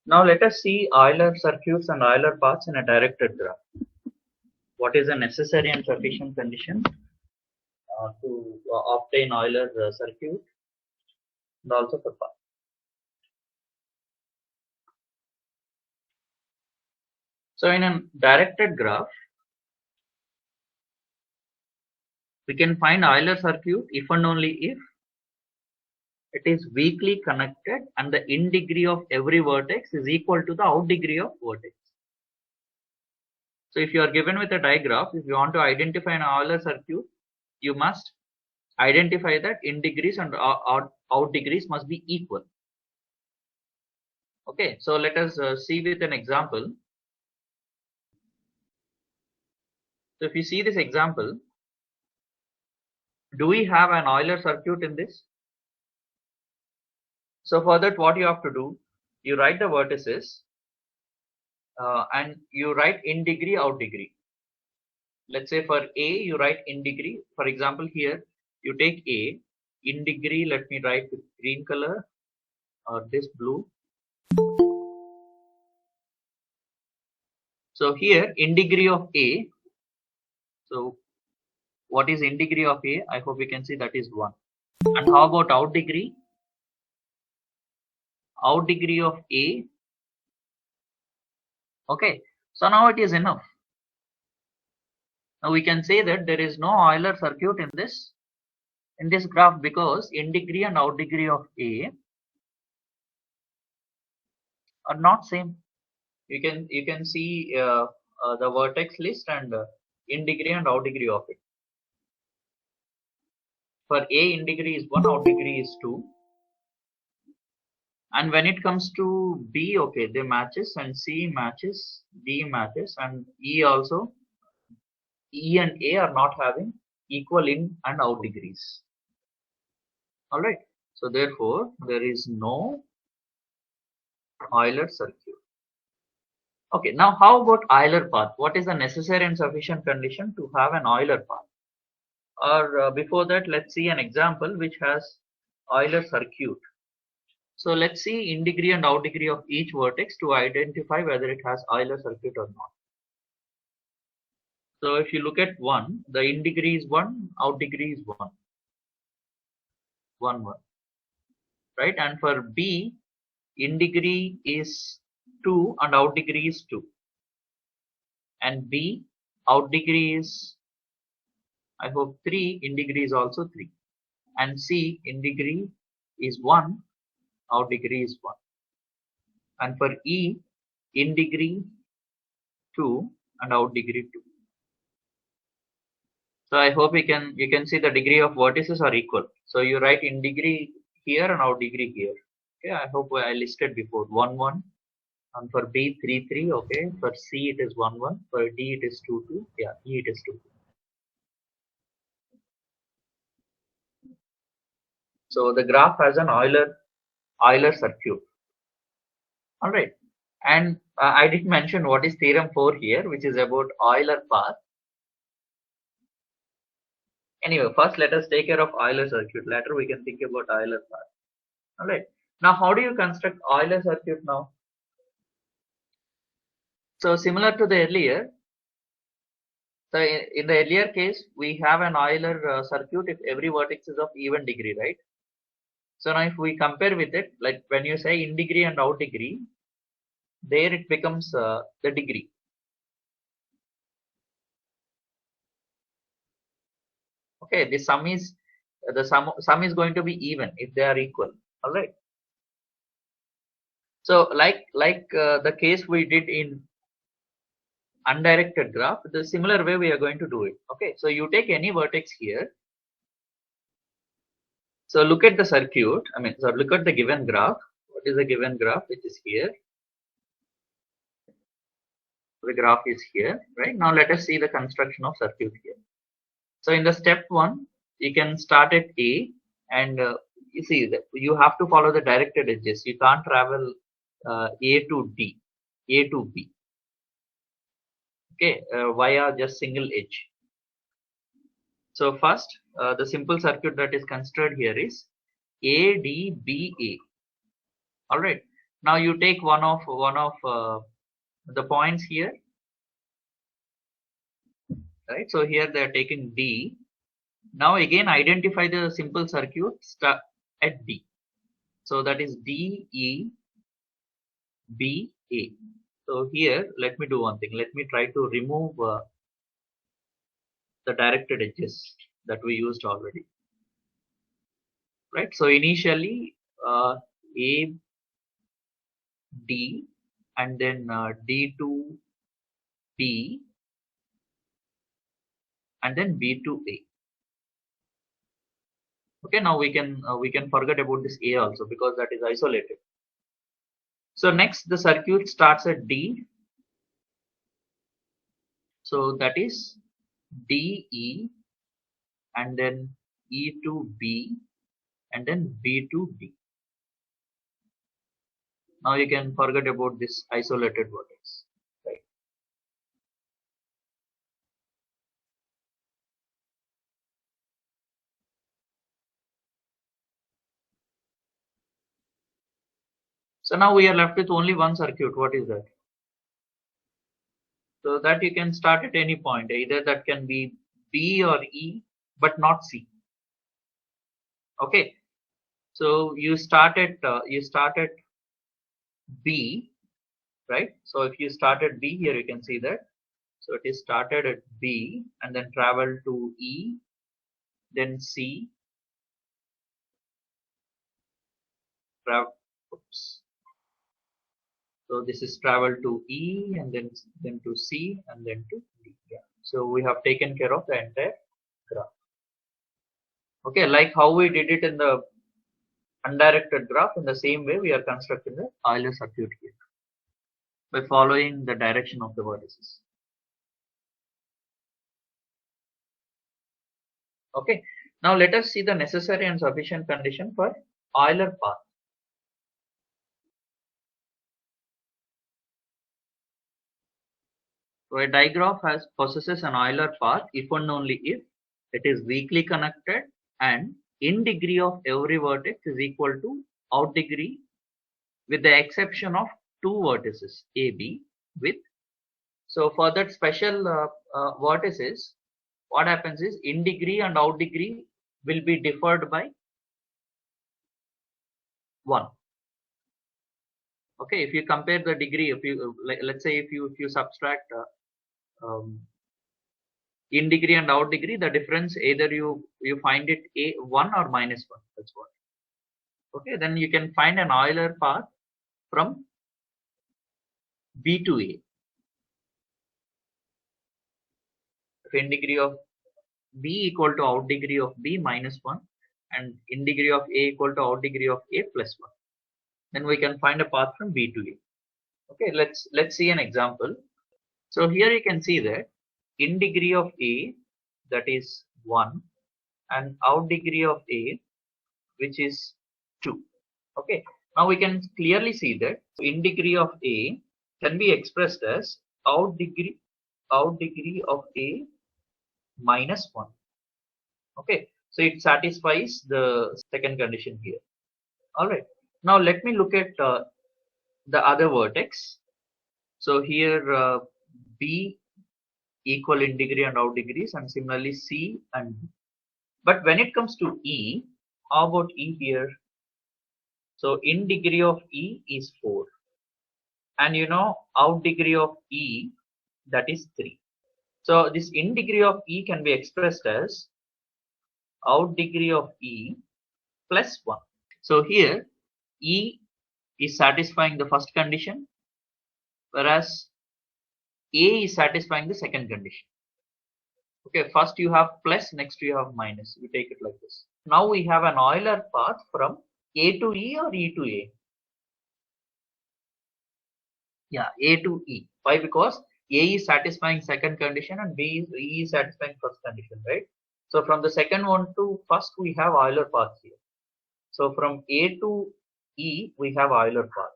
Now let us see Euler circuits and Euler paths in a directed graph. What is a necessary and sufficient condition to obtain Euler circuit and also for path. So in a directed graph, we can find Euler circuit if and only if it is weakly connected and the in degree of every vertex is equal to the out degree of vertex. So if you are given with a digraph, if you want to identify an Euler circuit, you must identify that in degrees and out degrees must be equal. Okay, so let us see with an example. So if you see this example, do we have an Euler circuit in this? So for that, what you have to do, you write the vertices and you write in degree, out degree. Let's say for A, you write in degree. For example, here you take A, in degree, let me write with green color or this blue. So here in degree of A, so what is in degree of A? I hope we can see that is 1. And how about out degree? Out degree of A. Okay, so now it is enough. Now we can say that there is no Euler circuit in this graph because in degree and out degree of A are not same. You can see the vertex list and in degree and out degree of it. For A, in degree is 1, out degree is 2. And when it comes to B, okay, they matches, and C matches, D matches, and E also. E and A are not having equal in and out degrees. Alright, so therefore there is no Euler circuit. Okay, now how about Euler path? What is the necessary and sufficient condition to have an Euler path? Or before that, let's see an example which has Euler circuit. So let's see in degree and out degree of each vertex to identify whether it has Euler circuit or not. So if you look at 1, the in degree is 1, out degree is 1. 1, 1. Right? And for B, in degree is 2 and out degree is 2. And B, out degree is, I hope 3, in degree is also 3. And C, in degree is 1, out degree is 1. And for E, in degree 2 and out degree 2. So I hope you can see the degree of vertices are equal. So you write in degree here and out degree here. Okay, I hope I listed before 1 1, and for B 3 3. Okay, for C it is 1 1. For D it is 2 2. Yeah, E it is 2 2. So the graph has an Euler circuit. All right, and I did mention what is theorem 4 here, which is about Euler path. Anyway, first let us take care of Euler circuit. Later we can think about Euler path. All right. Now, how do you construct Euler circuit now? So similar to the earlier. So in the earlier case, we have an Euler circuit if every vertex is of even degree, right? So now if we compare with it, like when you say in degree and out degree, there it becomes the degree. Okay, the sum is going to be even if they are equal. All right. So like the case we did in undirected graph, the similar way we are going to do it. Okay, so you take any vertex here. So look at the circuit. So look at the given graph. What is the given graph? Which is here. The graph is here, right? Now let us see the construction of circuit here. So in the step 1, you can start at A, and you see that you have to follow the directed edges. You can't travel A to D, A to B. Okay, via just single edge. So first, the simple circuit that is considered here is ADBA. All right. Now you take one of the points here, right? So here they are taking D. Now again identify the simple circuit at D. So that is D, E, B, A. So here let me do one thing. Let me try to remove the directed edges that we used already, right? So initially A, D, and then D to B, and then B to A. Okay, now we can forget about this A also because that is isolated. So next the circuit starts at D. So that is D, E, and then E to B, and then B to D. Now you can forget about this isolated vertex, right? So now we are left with only one circuit. What is that? So that you can start at any point. Either that can be B or E, but not C. Okay. So you start at B, right? So if you start at B here, you can see that. So it is started at B and then travel to E, then C, oops. So this is travel to E and then to C and then to D. Yeah. So we have taken care of the entire graph. Okay, like how we did it in the undirected graph, in the same way we are constructing the Euler circuit here by following the direction of the vertices. Okay, now let us see the necessary and sufficient condition for Euler path. So a digraph possesses an Euler path if and only if it is weakly connected and in degree of every vertex is equal to out degree with the exception of two vertices AB with. So for that special vertices, what happens is in degree and out degree will be differed by 1. Okay, if you compare the degree, if you let's say if you subtract in degree and out degree, the difference either you find it A1 or -1. That's what. Okay, then you can find an Euler path from B to A. If in degree of B equal to out degree of B -1 and in degree of A equal to out degree of A +1, then we can find a path from B to A. Okay, let's see an example. So here you can see that in degree of A, that is 1, and out degree of A, which is 2. Okay, now we can clearly see that in degree of A can be expressed as out degree of A -1. Okay, so it satisfies the second condition here. All right, now let me look at the other vertex. So here B equal in degree and out degrees, and similarly C and B. But when it comes to E, how about E here? So in degree of E is 4, and out degree of E, that is 3. So this in degree of E can be expressed as out degree of E plus 1. So here E is satisfying the first condition, whereas A is satisfying the second condition. Okay, first you have plus, next you have minus. We take it like this. Now we have an Euler path from A to E or E to A? Yeah, A to E. Why? Because A is satisfying second condition and E is satisfying first condition, right? So from the second one to first we have Euler path here. So from A to E we have Euler path.